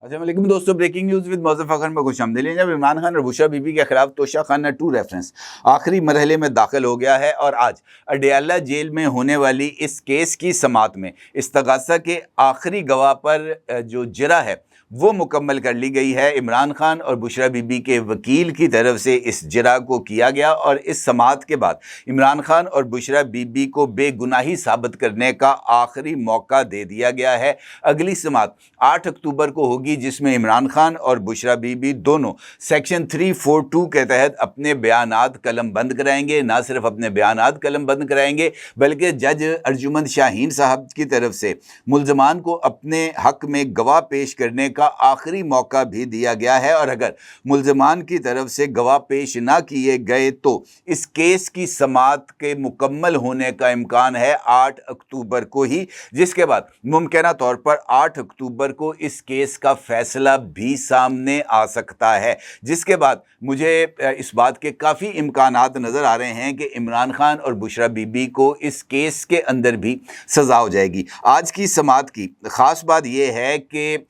अस्सलामुअलैकुम दोस्तों, breaking news with मौज़फ़ Khan में खुशामदीद। जब इमरान खान और बुशरा बीबी के खिलाफ तोशा खाना 2 रेफरेंस आखिरी मरहले में दाखिल हो गया है और आज अडयाला जेल में होने वाली इस केस की समाअत में इस्तग़ासा के आखिरी गवाह पर जो जरा है वो मुकम्मल कर ली गई है। इमरान खान और बुशरा बीबी के वकील की तरफ से इस जरा को किया गया और इस समाअत के बाद इमरान खान और बुशरा बीबी को बेगुनाही साबित करने का आखिरी मौका दे दिया गया है। अगली समाअत 8 अक्टूबर को होगी, जिसमें इमरान खान और बुशरा बीबी दोनों सेक्शन 342 के तहत अपने बयानात कलम बंद कराएंगे। ना सिर्फ अपने बयानात कलम बंद कराएंगे बल्कि जज अर्जुमंद शाहीन साहब की तरफ से मुल्ज़मान को अपने हक में गवाह पेश करने का आखिरी मौका भी दिया गया है और अगर मुल्ज़मान की तरफ से गवाह पेश ना किए गए तो इस केस की समाअत के मुकम्मल होने का इम्कान है 8 अक्टूबर को ही, जिसके बाद मुमकिना तौर पर 8 अक्टूबर को इस केस का फैसला भी सामने आ सकता है। जिसके बाद मुझे इस बात के काफ़ी इम्कानात नज़र आ रहे हैं कि इमरान खान और बुशरा बीबी को इस केस के अंदर भी सज़ा हो जाएगी। आज की समाअत की ख़ास बात यह है कि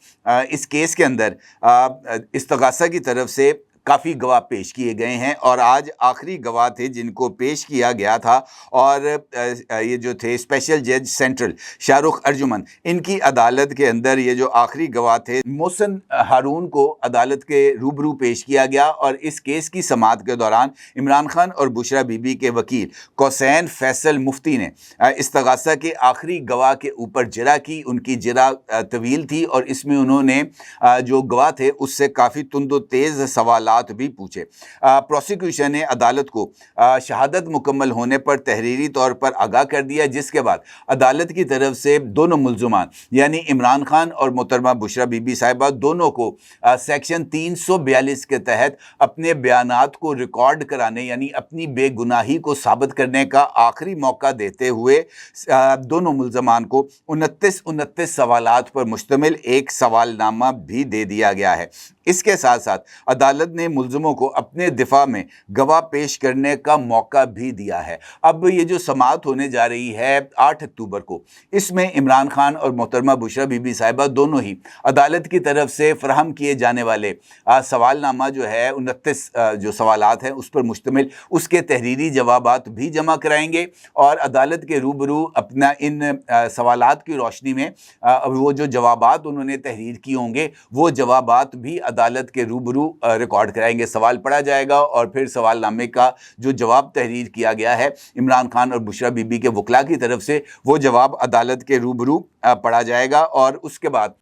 इस केस के अंदर इस्तग़ासा की तरफ से काफ़ी गवाह पेश किए गए हैं और आज आखिरी गवाह थे जिनको पेश किया गया था और ये जो थे स्पेशल जज सेंट्रल शाहरुख अर्जुमन, इनकी अदालत के अंदर ये जो आखिरी गवाह थे मोहसिन हारून को अदालत के रूबरू पेश किया गया और इस केस की समाअत के दौरान इमरान खान और बुशरा बीबी के वकील कोसैन फैसल मुफ्ती ने इस्तग़ासा के आखिरी गवाह के ऊपर जरा की। उनकी जरा तवील थी और इसमें उन्होंने जो गवाह थे उससे काफ़ी तुंदो तेज़ सवाल भी पूछे। प्रोसिक्यूशन ने अदालत को शहादत मुकम्मल होने पर तहरीरी तौर पर आगाह कर दिया, जिसके बाद अदालत की तरफ से दोनों मुल्ज़मान यानी इमरान खान और मोहतरमा बुशरा बीबी साहिबा दोनों को सेक्शन 342 के तहत अपने बयानात को रिकॉर्ड कराने यानी अपनी बेगुनाही को साबित करने का आखिरी मौका देते हुए दोनों मुल्ज़मान को 29 सवालात पर मुश्तमिल एक सवालनामा भी दे दिया गया है। इसके साथ साथ अदालत ने मुल्ज़मों को अपने दिफा में गवाह पेश करने का मौका भी दिया है। अब ये जो समाअत होने जा रही है 8 अक्टूबर को, इसमें इमरान खान और मोहतरमा बुशरा बीबी साहिबा दोनों ही अदालत की तरफ से फराहम किए जाने वाले सवालनामा जो है 29 जो सवालात हैं उस पर मुश्तमिल उसके तहरीरी जवाबात भी जमा कराएंगे और अदालत के रूबरू अपना इन सवालात की रोशनी में वो जो जवाबात उन्होंने तहरीर किए होंगे वो जवाबात भी अदालत के रूबरू रिकॉर्ड कराएंगे। सवाल पढ़ा जाएगा और फिर सवालनामे का जो जवाब तहरीर किया गया है इमरान खान और बुशरा बीबी के वकला की तरफ से वो जवाब अदालत के रूबरू पढ़ा जाएगा और उसके बाद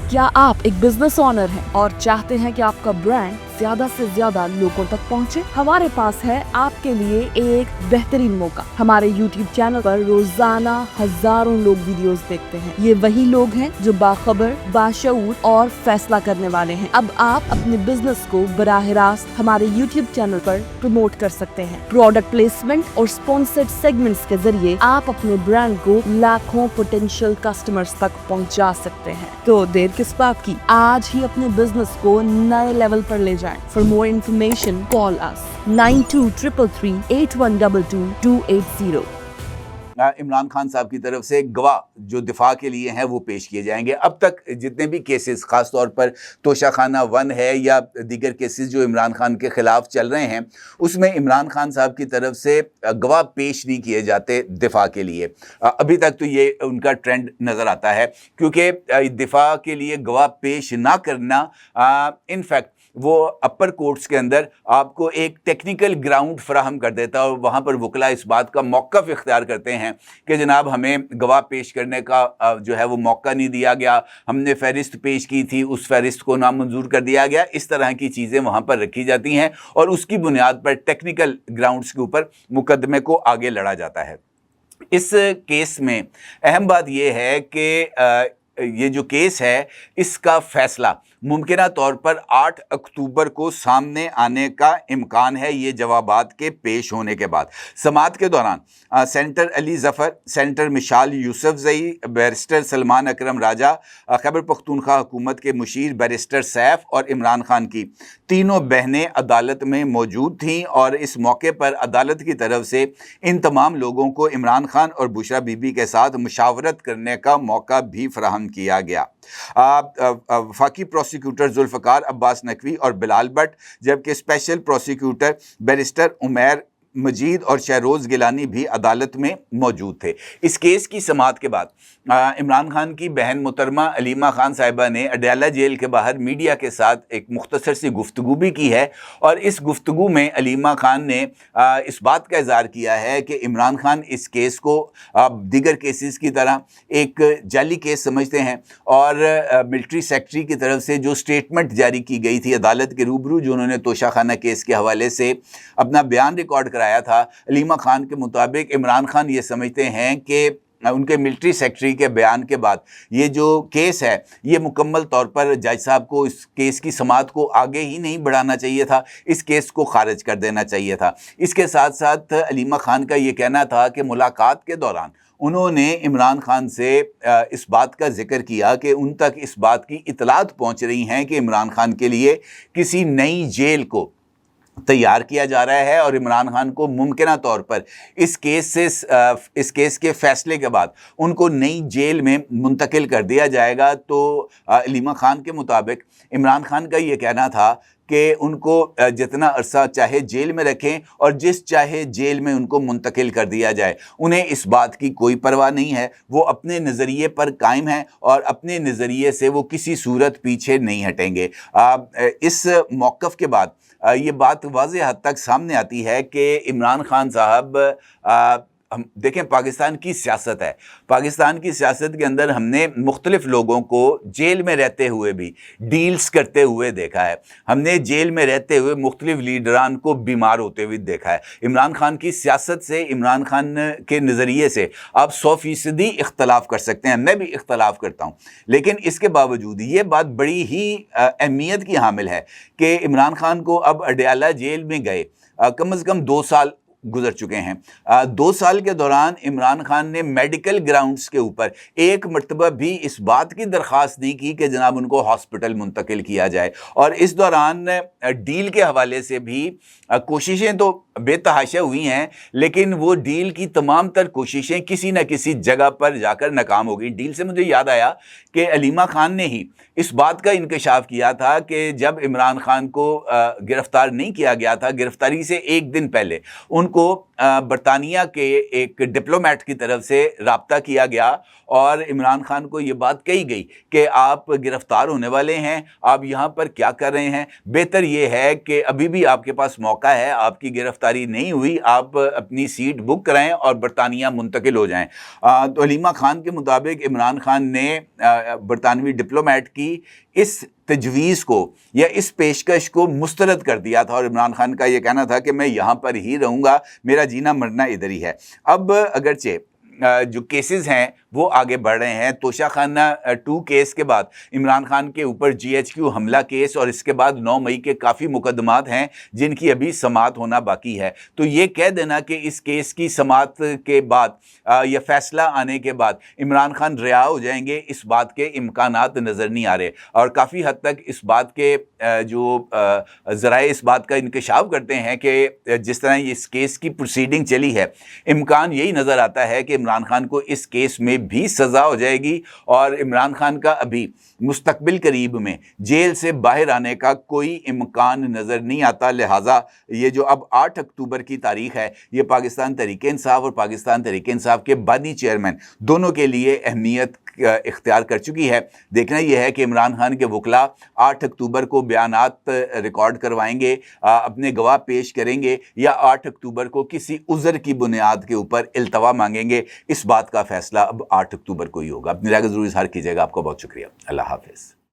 क्या आप एक बिजनेस ओनर हैं और चाहते हैं कि आपका ब्रांड ज्यादा से ज्यादा लोगों तक पहुंचे? हमारे पास है आपके लिए एक बेहतरीन मौका। हमारे YouTube चैनल पर रोजाना हजारों लोग वीडियोस देखते हैं। ये वही लोग हैं जो बाखबर, बाशऊर और फैसला करने वाले हैं। अब आप अपने बिजनेस को बराह रास्त हमारे YouTube चैनल पर प्रमोट कर सकते हैं। प्रोडक्ट प्लेसमेंट और स्पॉन्सर्ड सेगमेंट्स के जरिए आप अपने ब्रांड को लाखों पोटेंशियल कस्टमर्स तक पहुंचा सकते हैं। तो देर किस बात की, आज ही अपने बिजनेस को नए लेवल पर ले जाएं। For more information, call us 923338122280। Imran Khan साहब की तरफ से गवाह जो दिफा के लिए हैं वो पेश किए जाएंगे। अब तक जितने भी केसेस ख़ास तौर पर तोशा खाना 1 है या दीगर केसेस जो इमरान खान के ख़िलाफ़ चल रहे हैं उसमें इमरान खान साहब की तरफ से गवाह पेश नहीं किए जाते दिफा के लिए। अभी तक तो ये उनका ट्रेंड नज़र आता है क्योंकि दिफा के लिए गवाह पेश ना करना इनफैक्ट वो अपर कोर्ट्स के अंदर आपको एक टेक्निकल ग्राउंड फराहम कर देता है और वहाँ पर वकला इस बात का मौक़िफ़ इख्तियार करते हैं कि जनाब हमें गवाह पेश करने का जो है वो मौका नहीं दिया गया, हमने फ़हरिस्त पेश की थी उस फ़हरिस्त को नामंजूर कर दिया गया। इस तरह की चीज़ें वहाँ पर रखी जाती हैं और उसकी बुनियाद पर टेक्निकल ग्राउंड्स के ऊपर मुकदमे को आगे लड़ा जाता है। इस केस में अहम बात यह है कि ये जो केस है इसका फ़ैसला मुमकिना तौर पर 8 अक्टूबर को सामने आने का इम्कान है। ये जवाबात के पेश होने के बाद समाअत के दौरान senator Ali Zafar, senator Mishal Yousafzai, barrister Salman Akram Raja, Khyber Pakhtunkhwa हुकूमत के मुशीर बैरिस्टर सैफ और इमरान खान की तीनों बहनें अदालत में मौजूद थीं और इस मौके पर अदालत की तरफ से इन तमाम लोगों को इमरान खान और बुशरा बीबी के साथ मुशावरत करने का मौका भी फराहम फराहम किया गया। वफाकी प्रोसिक्यूटर जुल्फ़िकार अब्बास नकवी और बिलाल भट्ट, जबकि स्पेशल प्रोसिक्यूटर बैरिस्टर उमैर मजीद और शहरोज़ गिलानी भी अदालत में मौजूद थे। इस केस की समाअत के बाद इमरान खान की बहन मुहतरमा अलीमा खान साहिबा ने अडयाला जेल के बाहर मीडिया के साथ एक मुख्तसर सी गुफ्तगू भी की है, और इस गुफ्तगू में अलीमा खान ने इस बात का इज़हार किया है कि इमरान खान इस केस को दीगर केसेस की तरह एक जाली केस समझते हैं, और मिलिट्री सेक्रेटरी की तरफ से जो स्टेटमेंट जारी की गई थी अदालत के रूबरू, जो उन्होंने तोशाखाना केस के हवाले से अपना बयान रिकॉर्ड कराया था, अलीमा खान के मुताबिक इमरान खान ये समझते हैं कि उनके मिलिट्री सेक्रेटरी के बयान के बाद ये जो केस है ये मुकम्मल तौर पर जज साहब को इस केस की समाअत को आगे ही नहीं बढ़ाना चाहिए था, इस केस को खारिज कर देना चाहिए था। इसके साथ साथ अलीमा खान का ये कहना था कि मुलाकात के दौरान उन्होंने इमरान खान से इस बात का जिक्र किया कि उन तक इस बात की इतलात पहुंच रही हैं कि इमरान खान के लिए किसी नई जेल को तैयार किया जा रहा है, और इमरान खान को मुमकिना तौर पर इस केस के फैसले के बाद उनको नई जेल में मुंतकिल कर दिया जाएगा। तो अलीमा खान के मुताबिक इमरान खान का ये कहना था कि उनको जितना अरसा चाहे जेल में रखें और जिस चाहे जेल में उनको मुंतकिल कर दिया जाए, उन्हें इस बात की कोई परवाह नहीं है। वो अपने नज़रिए पर कायम हैं और अपने नज़रिए से वो किसी सूरत पीछे नहीं हटेंगे। इस मौक़िफ़ के बाद ये बात वाज़ेह हद तक सामने आती है कि इमरान खान साहब हम देखें, पाकिस्तान की सियासत है, पाकिस्तान की सियासत के अंदर हमने मुख्तलिफ लोगों को जेल में रहते हुए भी डील्स करते हुए देखा है, हमने जेल में रहते हुए मुख्तलिफ लीडरान को बीमार होते हुए देखा है। इमरान खान की सियासत से, इमरान खान के नज़रिए से आप 100% इख्तलाफ कर सकते हैं, मैं भी इख्तलाफ करता हूँ, लेकिन इसके बावजूद ये बात बड़ी ही अहमियत की हामिल है कि इमरान खान को अब अडयाला जेल में गए कम अज़ कम 2 साल गुजर चुके हैं। 2 साल के दौरान इमरान खान ने मेडिकल ग्राउंड्स के ऊपर एक मरतबा भी इस बात की दरख्वास्त नहीं की कि जनाब उनको हॉस्पिटल मुंतकिल किया जाए, और इस दौरान डील के हवाले से भी कोशिशें तो बेतहाशा हुई हैं, लेकिन वो डील की तमाम तर कोशिशें किसी न किसी जगह पर जाकर नाकाम हो गई। डील से मुझे याद आया कि अलीमा खान ने ही इस बात का इंकशाफ किया था कि जब इमरान खान को गिरफ़्तार नहीं किया गया था, गिरफ़्तारी से एक दिन पहले उनको बरतानिया के एक डिप्लोमेट की तरफ से राब्ता किया गया और इमरान खान को ये बात कही गई कि आप गिरफ़्तार होने वाले हैं, आप यहाँ पर क्या कर रहे हैं, बेहतर ये है कि अभी भी आपके पास मौका है, आपकी गिरफ़्तारी नहीं हुई, आप अपनी सीट बुक कराएं और बरतानिया मुंतकिल हो जाएं। तो अलीमा खान के मुताबिक इमरान खान ने बरतानवी डिप्लोमेट की इस तजवीज़ को या इस पेशकश को मुस्तरद कर दिया था, और इमरान खान का ये कहना था कि मैं यहाँ पर ही रहूँगा, मेरा जीना मरना इधर ही है। अब अगरचे जो केसेस हैं वो आगे बढ़ रहे हैं, तोशाखाना 2 केस के बाद इमरान खान के ऊपर GHQ हमला केस और इसके बाद 9 मई के काफ़ी मुकदमात हैं जिनकी अभी समाअत होना बाकी है। तो ये कह देना कि इस केस की समाअत के बाद या फैसला आने के बाद इमरान खान रिहा हो जाएंगे, इस बात के इम्कानात नज़र नहीं आ रहे, और काफ़ी हद तक इस बात के जो ज़राए इस बात का इंकशाफ करते हैं कि जिस तरह इस केस की प्रोसीडिंग चली है, इम्कान यही नज़र आता है कि इमरान खान को इस केस में भी सज़ा हो जाएगी और इमरान खान का अभी मुस्तकबिल करीब में जेल से बाहर आने का कोई इम्कान नज़र नहीं आता। लिहाजा ये जो अब 8 अक्टूबर की तारीख़ है, ये पाकिस्तान तहरीक-ए-इंसाफ और पाकिस्तान तहरीक-ए-इंसाफ के बानी चेयरमैन दोनों के लिए अहमियत इख्तियार कर चुकी है। देखना यह है कि इमरान खान के वकला 8 अक्टूबर को बयानात रिकॉर्ड करवाएंगे, अपने गवाह पेश करेंगे, या 8 अक्टूबर को किसी उज़र की बुनियाद के ऊपर इल्तवा मांगेंगे। इस बात का फ़ैसला अब 8 अक्टूबर को ही होगा। अपनी राय का ज़रूर इज़हार कीजिएगा। आपका बहुत शुक्रिया। अल्लाह हाफ़िज़।